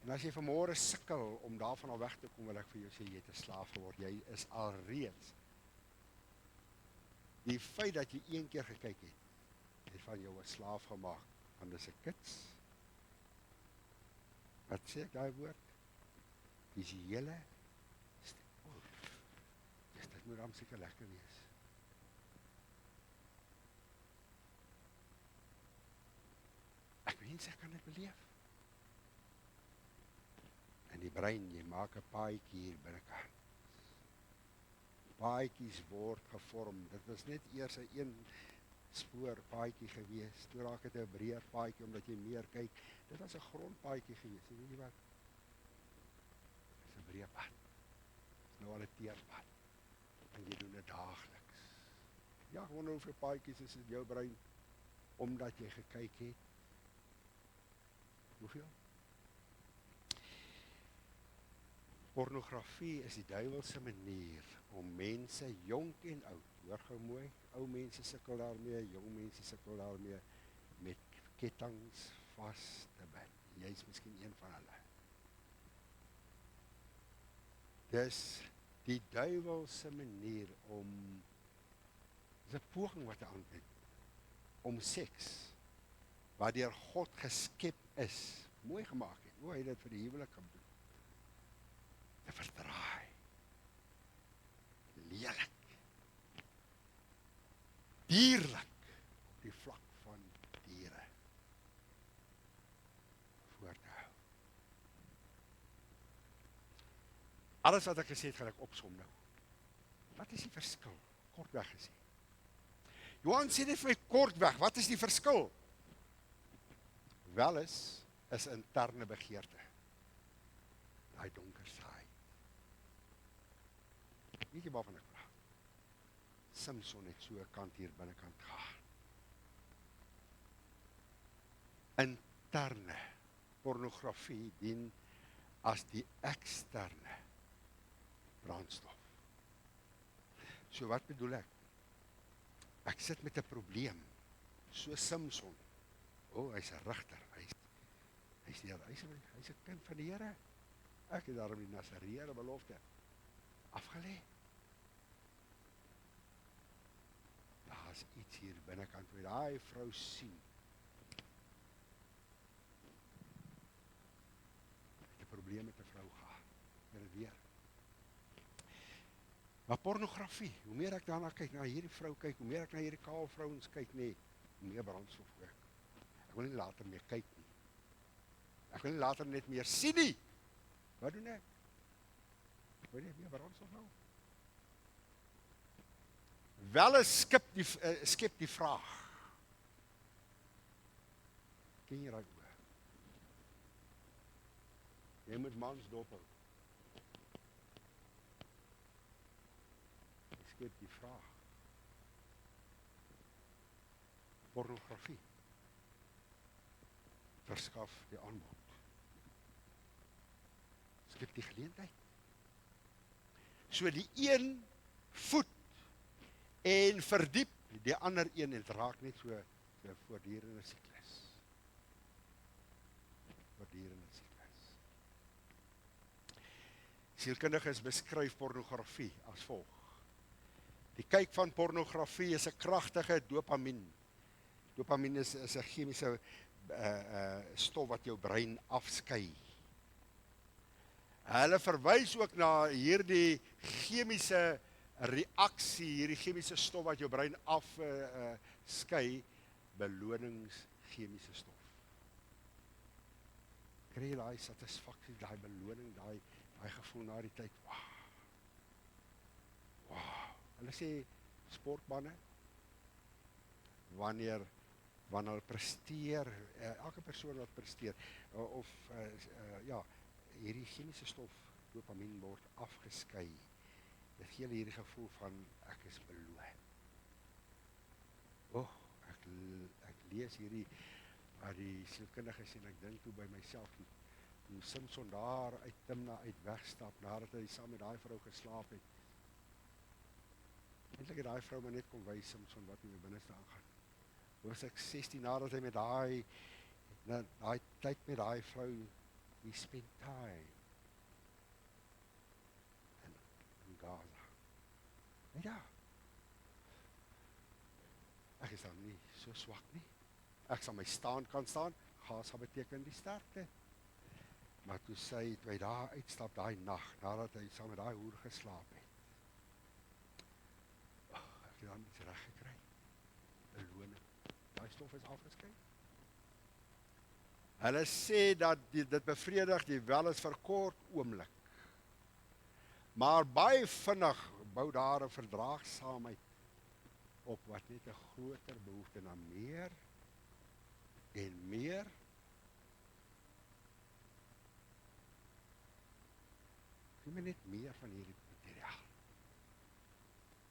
Speaker 1: En as jy vanmôre sukkel om daarvan al weg te kom, wil ek vir jou sê, jy het 'n slaaf geword. Jy is alreeds. Die feit dat jy 1 keer gekyk het van jou 'n slaaf gemaak. Want dis 'n kits. Wat sê ek daai woord? Visuele dit moet dan seker lekker wees. Ek wens ek kan dit beleef. In die brein, jy maak 'n paadjie hier binnekant. Paadjies word gevorm. Dit was net eers 'n een spoor paadjie gewees. Toe raak dit 'n breër paadjie omdat jy meer kyk. Dit was 'n grondpaadjie gewees. Weet jy wat? Dit is 'n breë pad. Dit is nou al 'n teerpad. En jy doen dit daagliks. Ja, gewoon hoeveel paadjies is in jou brein omdat jy gekyk het. Hoeveel? Pornografie is die duiwelse manier om mense, jonk en oud, hoor gou mooi, ou mense sukkel daarmee, jong mense sukkel daarmee, met kettinge vas te bind. Jy is miskien een van hulle. Dis die duiwelse manier om, dis 'n poging wat hy aanbied, om seks, wat deur God geskep is, mooi gemaak het, hoe hy dit vir die huwelik kan doen, te verdraai, lelik, dierlik op die vlak van diere voor te hou. Alles wat ek gesê het, gaan ek opsom nou. Wat is die verskil? Kortweg gesê. Johan sê dit vir my kortweg, wat is die verskil? Welis is interne begeerte. Daai donker saai. Weet jy waarvan ek praat? Samson het so 'n kant hier binnekant gehad. Interne pornografie dien as die eksterne brandstof. So wat bedoel ek? Ek sit met 'n probleem, so Samson. Hy's 'n rigter, hy's 'n kind van die Here. Ek het daarom die Nasareëre belofte afgelê. Daar's iets hier binnekant wat daai vrou sien. Ek het 'n probleem met 'n vrou gehad. Met dit weer. Maar pornografie, hoe meer ek daarna kyk, na hierdie vrou kyk, hoe meer ek na hierdie kaal vrouens kyk, nee, hoe meer brandstof ook. Ek wil nie later meer kyk nie. Ek wil nie later net meer sien nie. Wat doen ek? Ek wil nie meer brandstof nou. Wel skep die vraag. Ken jy daai oor? Jy moet mans dop hou. Skep die vraag. Pornografie verskaf die aanbod. Skep die geleentheid. So die een voed en verdiep, die ander een het raak net so voortdurende siklus. Voortdurende siklus. Sielkundiges beskryf pornografie as volg. Die kyk van pornografie is 'n kragtige dopamien. Dopamien is 'n chemiese stof wat jou brein afskei. Hulle verwys ook na hierdie chemiese reaksie, hierdie chemiese stof wat jou brein afskei, beloningschemiese stof. Kry jy daai satisfaksie, daai beloning, daai gevoel na die tyd, wow. Hulle sê sportmanne, wanneer hulle presteer, elke persoon wat presteer, hierdie chemiese stof, dopamien, word afgeskei. Dit gee hierdie gevoel van, ek is beloon. Ek lees hierdie, waar die sielkundiges en ek dink toe by myself, hoe Samson daar uit Timna uit wegstap, nadat hy saam met daai vrou geslaap het. Eintlik het daai vrou maar net kom wys Samson wat in die binneste aangaan. Hoofstuk 16, nadat hy met daai tyd met daai vrou, he spent time in Gaza. En ja, ek is dan nie so swak nie. Ek sal my kan staan, Gaza beteken die sterkte. Maar toe hy daar uitstap daai nag, nadat hy saam met daai hoer geslaap het. Ek het dan iets reg gekry. Beloning. Daai stof is afgeskei. Hulle sê dat dit bevredig die welis vir kort oomblik. Maar baie vinnig bou daar 'n verdraagsaamheid op wat net 'n groter behoefte na meer en meer. Gee my net meer van hierdie materiaal.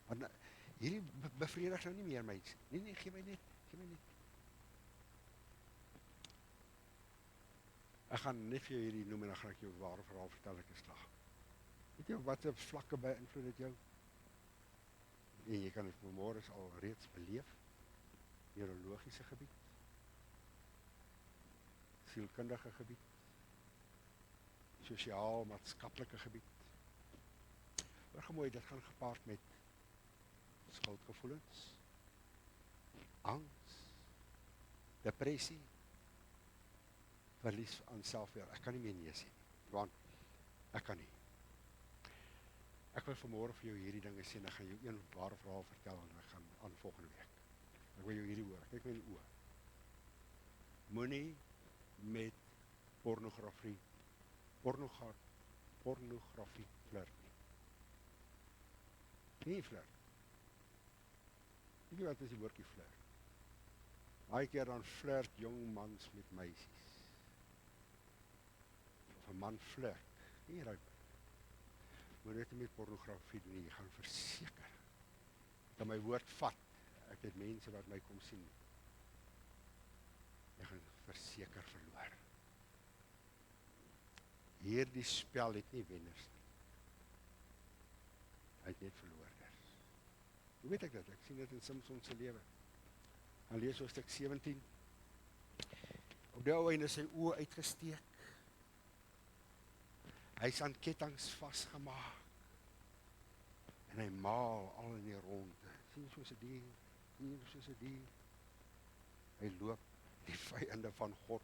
Speaker 1: Want hierdie bevredig nou nie meer mens. Nee, gee my net. Ek gaan net vir jou hierdie noem en dan gaan ek jou ware verhaal vertel, ek is klaar. Weet jy wat 'n vlakke beïnvloed dit jou? En jy kan dit vanmôre al reeds beleef. Neurologiese gebied, sielkundige gebied, sosiaal, maatskaplike gebied. Hoor dit gaan gepaard met skuldgevoelens, angs, depressie, verlies aan selfweer. Ek kan nie meer nee sê nie, want ek kan nie. Ek wil vanmôre vir jou hierdie dinge sê en ek gaan jou een ware verhaal vertel en ek gaan aan volgende week. Ek wil jou hierdie woord, kyk my in die oë. Moenie met pornografie flirt nie. Nie flirt. Weet jy wat is die woordjie flirt? Baie keer dan flirt jong mans met meisies. Of 'n man flirt. Nie reg. Moet dit nie met pornografie doen nie, jy gaan verseker. Dat my woord vat. Ek het mense wat my kom sien. Jy gaan verseker verloor. Hierdie spel het nie wenners nie. Hy het net verloorders. Hoe weet ek dit? Ek sien dit in Samson se lewe. Hy lees hoofstuk 17. Op die ou einde sy oë uitgesteek. Hy is aan kettinge vasgemaak. En hy maal al in die ronde. Sien soos 'n dier, hier soos 'n dier. Hy loop die vyande van God.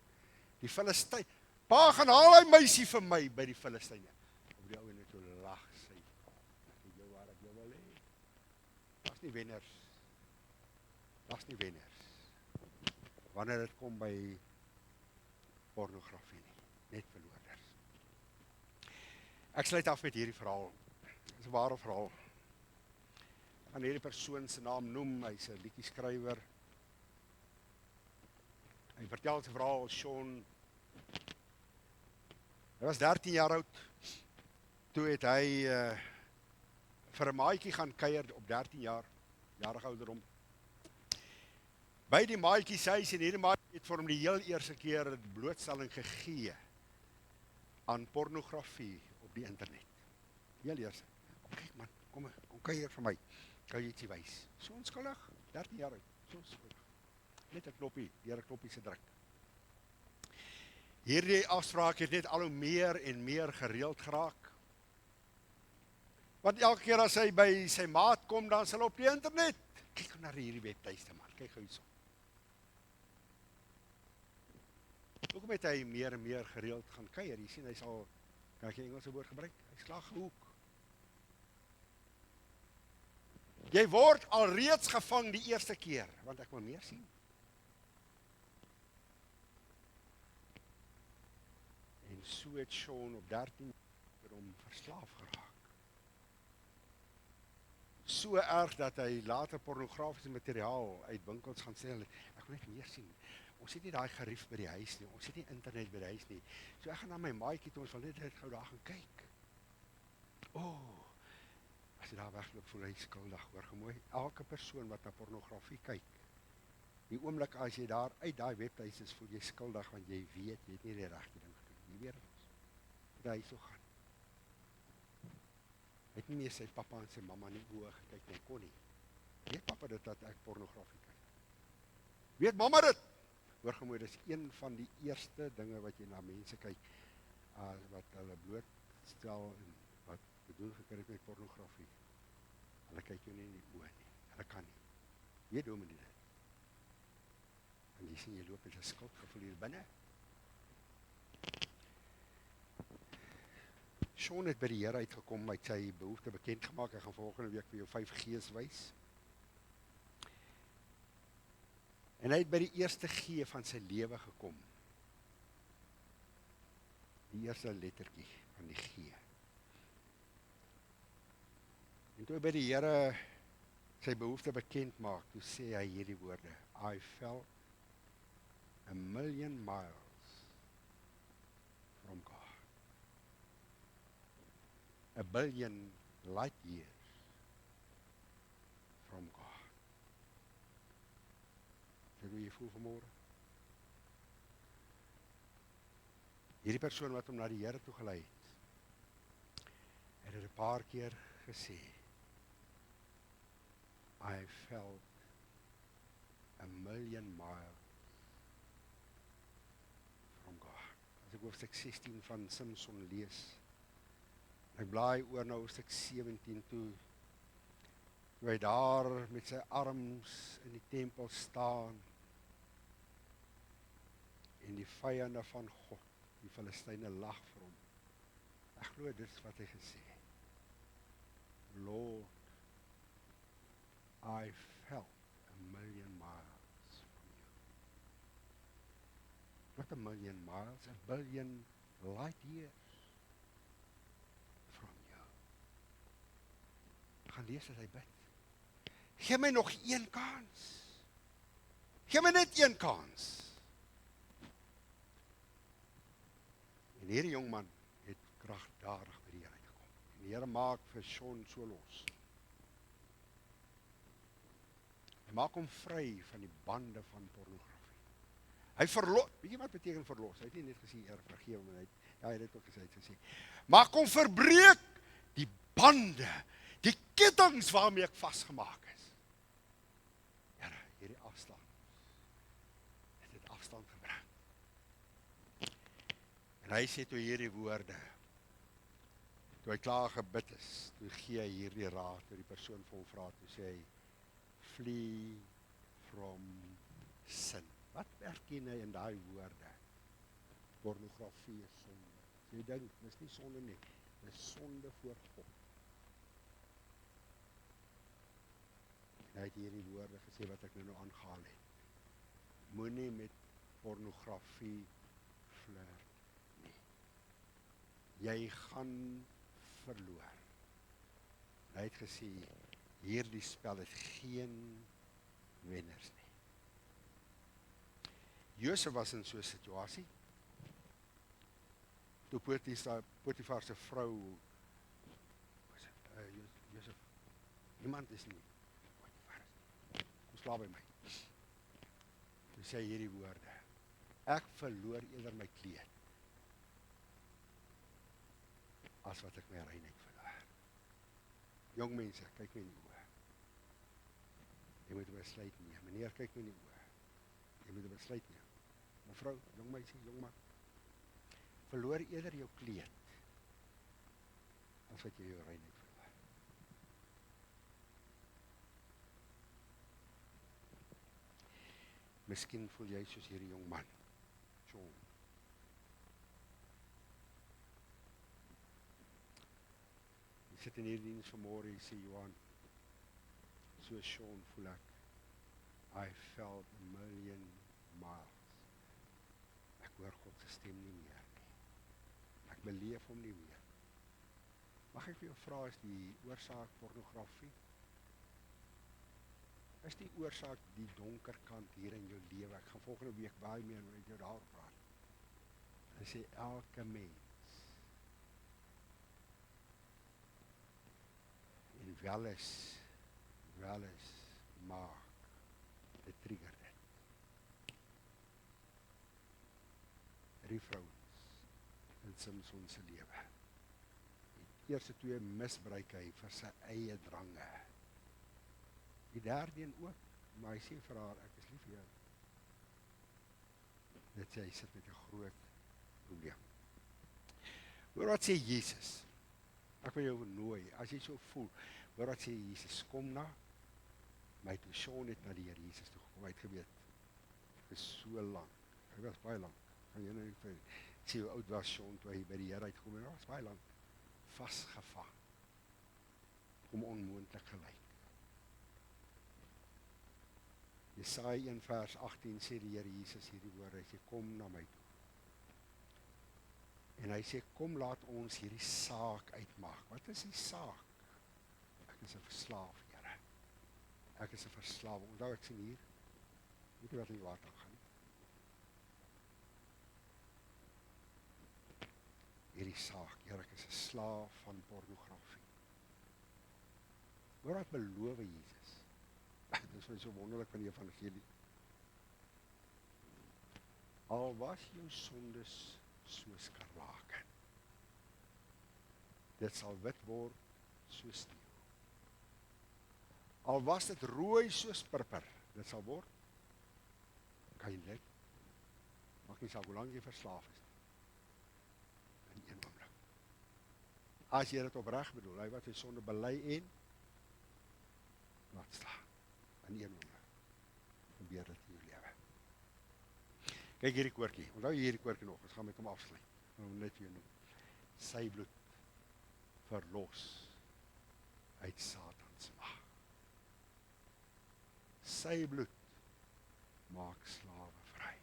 Speaker 1: Die Filistyn. Pa, gaan haal hy meisie vir my by die Filistyne. Op die ou en toe lag sy. Ek jou waar ek jou wil hê. Das nie wenners. Das nie wenners. Wanneer dit kom by pornografie nie. Net verloorders. Ek sluit af met hierdie verhaal. Dit is 'n ware verhaal. Ek gaan hierdie persoon se naam noem. Hy's 'n liedjieskrywer. Hy vertel sy verhaal, Sean. Hy was 13 jaar oud. Toe het hy vir 'n maatjie gaan kuier op 13 jarige ouderdom. By die maatjie sê hy, en hierdie maatjie het vir hom die heel eerste keer blootstelling gegee aan pornografie op die internet. Heel eers. Kyk man, kom kuier vir my. Kan jy ietsie wys? So onskuldig, 13 jaar oud. So onskuldig. Net 'n knoppie, deur 'n knoppie se druk. Hierdie afspraak het net al hoe meer en meer gereeld geraak. Want elke keer as hy by sy maat kom, dan sal hy op die internet. Kyk na hierdie webtuiste man, kyk gou hierso. Hoekom het hy meer en meer gereeld gaan kuier? Jy sien, hy sal, kan ek die Engelse woord gebruik? Hy slag gehoek. Jy word alreeds gevang die eerste keer, want ek wil meer sien. En so het Sean op 13 jaar om verslaaf geraak. So erg dat hy later pornografiese materiaal uit winkels gaan sê, ek wil net meer sien. Ons het nie daai gerief by die huis nie, ons het nie internet by die huis nie. So ek gaan na my maatjie toe, ons wil net gou daar gaan kyk. As jy daar wegloop, voel hy skuldig, hoor gemooi. Elke persoon wat na pornografie kyk, die oomblik as jy daar uit daai webtuis is, voel jy skuldig, want jy weet, jy het nie die regte ding gedoen. Jy weet ons, dat hy so gaan. Hy het nie meer sy papa en sy mamma in die oë gekyk, nie kon nie. Weet papa dit, dat ek pornografie kyk? Weet mama dit? Hoor gemooi, dit is een van die eerste dinge wat jy na mense kyk, wat hulle blootstel en wat bedoel gekry het met pornografie. Hulle kyk jou nie in die oë nie. Hulle kan nie. Weet hoe men dit. En jy sien, jy loop met 'n skuldgevoel hier binne. Sean het by die Here uitgekom, hy het sy behoefte bekend gemaak. Ek gaan volgende week vir jou 5 G's wys. En hy het by die eerste G van sy lewe gekom. Die eerste lettertjie van die G. En toe hy by die Here sy behoefte bekend maak, toe sê hy hierdie woorde: I felt 1,000,000 miles from God. 1,000,000,000 light years from God. Dit hoe jy voel vanmôre. Hierdie persoon wat hom na die Here toe gelei het 'n paar keer gesê, I felt 1,000,000 miles from God. As ek hoofstuk 16 van Samson lees, ek blaai oor na hoofstuk 17 toe, toe hy daar met sy arms in die tempel staan, en die vyande van God, die Filistyne lag vir hom. Ek glo dit is wat hy gesê het. Lord, I felt 1,000,000 miles not 1 million miles, 1 billion light years from you. Gaan lees as hy bid. Gee my nog een kans. Gee my net een kans. En hierdie jongman het kragtadig by die Here uitgekom. En die Here maak vir Sean so los. Hy maak hom vry van die bande van pornografie. Hy verlos, weet jy wat beteken verlos? Hy het nie net gesê, Here vergewe my, hy het ook gesê. Maak hom verbreek die bande, die kettinge waarmee ek vasgemaak is. Here, hierdie afstand. Het afstand gebring. En hy sê toe hierdie woorde, toe hy klaar gebid is, toe gee hy hierdie raad, toe die persoon vir hom vra, toe sê hy, flee from sin. Wat erken hy in daai woorde? Pornografie is sonde. So jy dink, dis nie sonde nie, dis sonde voor God. En hy het hierdie woorde gesê wat ek nou aangehaal het. Moenie met pornografie flirt nie. Jy gaan verloor. Hy het gesê, hierdie spel het geen wenners nie. Josef was in so 'n situasie. Toe Potifar se vrou, Josef, niemand is nie, Potifar, kom slaap by my. Toe sê hierdie woorde, ek verloor eerder my kleed, as wat ek my reinheid verloor. Jong mense, kyk my in die oë. Jy moet 'n besluit neem. Meneer, kyk my in die oë. Jy moet 'n besluit neem. Mevrou, jong meisie, jong man. Verloor eerder jou kleed, as wat jy jou reinheid verloor. Miskien voel jy soos hierdie jong man. Sean. Jy sit in hierdie diens vanmôre, jy sê, Johan, so Sean voel ek, I felt 1 million miles. Ek hoor God se stem nie meer nie. Ek beleef hom nie meer. Mag ek vir jou vra, is die oorsaak pornografie? Is die oorsaak die donker kant hier in jou lewe? Ek gaan volgende week baie meer met jou daaroor praat. Hy sê, elke mens, en wel is, maak, dit trigger dit. Die vrouens in Samson se lewe. Die eerste 2 misbruik hy vir sy eie drange. Die derde een ook, maar hy sê vir haar, ek is lief vir jou. Dit sê, hy sit met 'n groot probleem. Hoor wat sê Jesus? Ek wil jou nooi, as jy so voel, hoor wat sê Jesus, kom na my toe. Sean het na die Here Jesus toe gekom, hy het geweet, vir so lank, hy was baie lank, kan jy nou nie vir, sê hoe oud was Sean toe hy by die Here uitgekom, hy was baie lank, vasgevang, om onmoontlik gelyk. Jesaja 1 vers 18 sê die Here Jesus hierdie woorde, hy sê, kom na my toe. En hy sê, kom laat ons hierdie saak uitmaak. Wat is die saak? Ek is 'n verslaaf, Here. Ek is 'n verslaaf. Onthou ek sien hier, weet jy wat in die water gaan? Hierdie saak, Here, ek is 'n slaaf van pornografie. Hoor wat beloof Jesus? Dit is so wonderlik van die evangelie. Al was jou sondes soos skarlaken, dit sal wit word soos sneeu. Al was dit rooi soos purper, dit sal word kuilig. Maak nie saak hoe lank jy verslaaf is nie. In een oomblik. As jy dit opreg bedoel, hy wat sy sonde bely en laat staan. In een oomblik gebeur dit in jou lewe. Kyk hierdie koortjie. Onthou hierdie koortjie nog, ons gaan met hom afsluit. Ek wil hom net vir jou noem. Sy bloed verlos uit Satan se mag. Sy bloed maak slawe vry.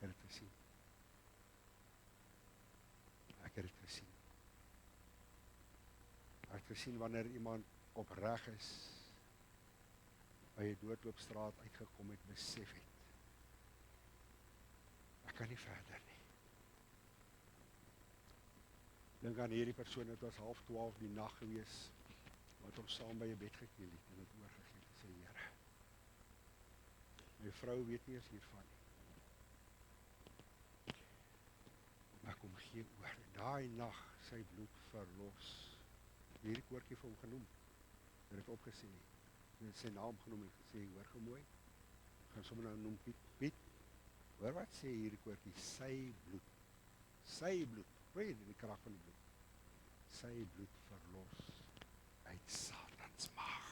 Speaker 1: Dit gesien wanneer iemand opreg is, by 'n doodloopstraat uitgekom het, besef het, ek kan nie verder nie. Dink aan hierdie persoon, het was 11:30 die nag gewees, wat ons saam by 'n bed gekniel het en het oorgegee het, sê Here, my vrou weet nie eens hiervan nie. Maar kom gee oor. En daai nag sy bloed verlos. Hierdie koortjie vir hom genoem. Hy het opgesê, het sy naam genoem en gesê, hoor gou mooi, gaan sommer nou noem Piet, Piet, hoor wat sê hierdie koortjie, sy bloed, weet jy die krag van die bloed, sy bloed verlos uit Satans mag.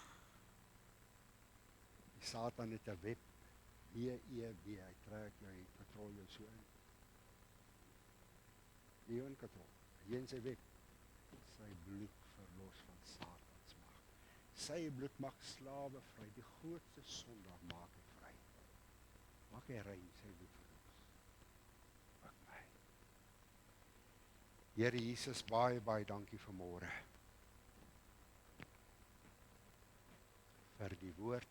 Speaker 1: Die Satan het 'n web, W-E-B, hy trek jou, hy katrol jou so in. Jy in katrol, jy in sy web, sy bloed verlos van Satans mag. Sy bloed maak slawe vry, die grootste sondaar maak hy vry. Maak hy rein, sy bloed verlos. Ook my. Here Jesus, baie, baie dankie vanmôre. Vir die woord,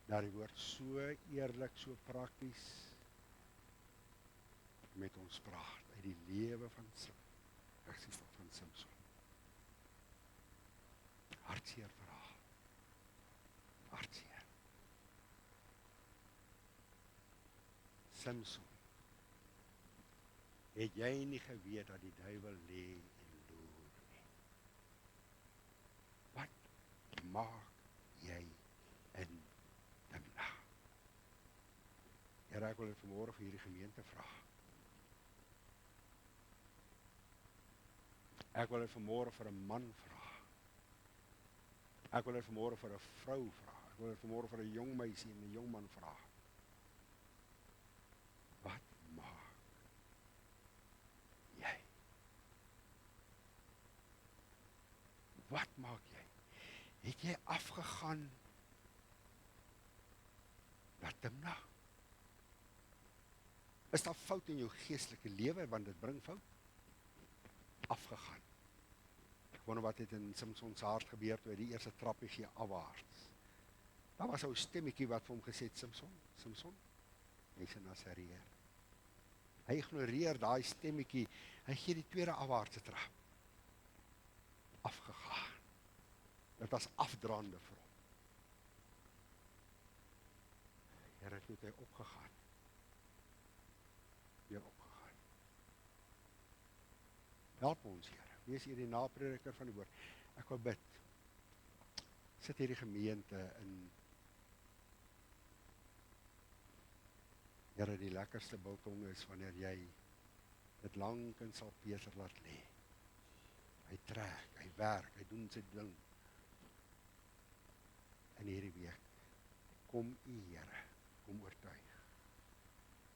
Speaker 1: dat die woord so eerlik, so prakties met ons praat, uit die lewe van Samson. Hartseer verhaal. Hartseer. Samson, het jy nie geweet dat die duiwel lê en loer nie? Wat maak jy in Timna? Here, ek wil vanmôre vir hierdie gemeente vra. Ek wil vanmôre vir 'n man vra. Ek wil vanmôre vir 'n vrou vra. Ek wil vanmôre vir 'n jong meisie en 'n jong man vra. Wat maak jy? Wat maak jy? Het jy afgegaan na Timna? Is daar fout in jou geestelike lewe, want dit bring fout? Afgegaan. Ek wonder wat het in Samson se hart gebeur toe hy die eerste trappie gee afwaarts. Daar was 'n stemmetjie wat vir hom gesê het, Samson, jy's 'n Nasareër. Hy ignoreer daai stemmetjie, hy gee die tweede afwaartse trap. Afgegaan. Dit was afdraande vir hom. Here, het hy opgegaan. Weer opgegaan. Help ons, Here. Wees hier die naprediker van die woord. Ek wil bid. Sit hierdie gemeente in, Here, die lekkerste biltong is wanneer jy dit lank in salpeter laat lê. Hy trek, hy werk, hy doen sy ding. In hierdie week, kom U, Here, kom oortuig.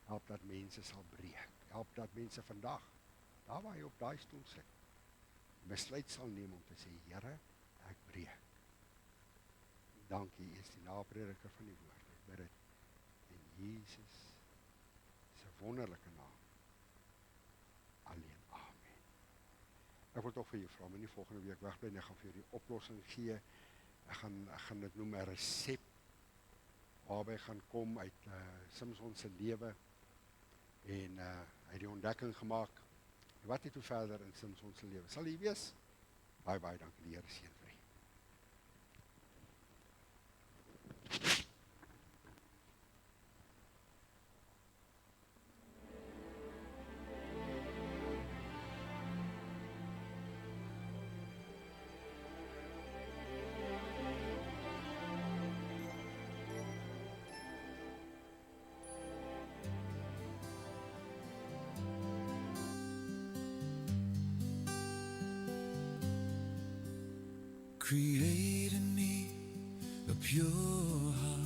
Speaker 1: Help dat mense sal breek. Help dat mense vandag, daar waar jy op daai stoel sit, besluit sal neem om te sê, Here, ek breek. Dankie, U is die naprediker van die woord. Ek bid dit in Jesus se wonderlike naam. Alleen, amen. Ek wil tog vir jou vra, maar nie volgende week wegbly nie, ek gaan vir jou die oplossing gee. Ek gaan dit noem 'n resep, waarby gaan kom uit Samson se lewe, en hy het die ontdekking gemaak, wat het toe verder in Samson se lewe? Sal jy wees? Baie, baie dankie, die Here seën vir u.
Speaker 2: Create in me a pure heart.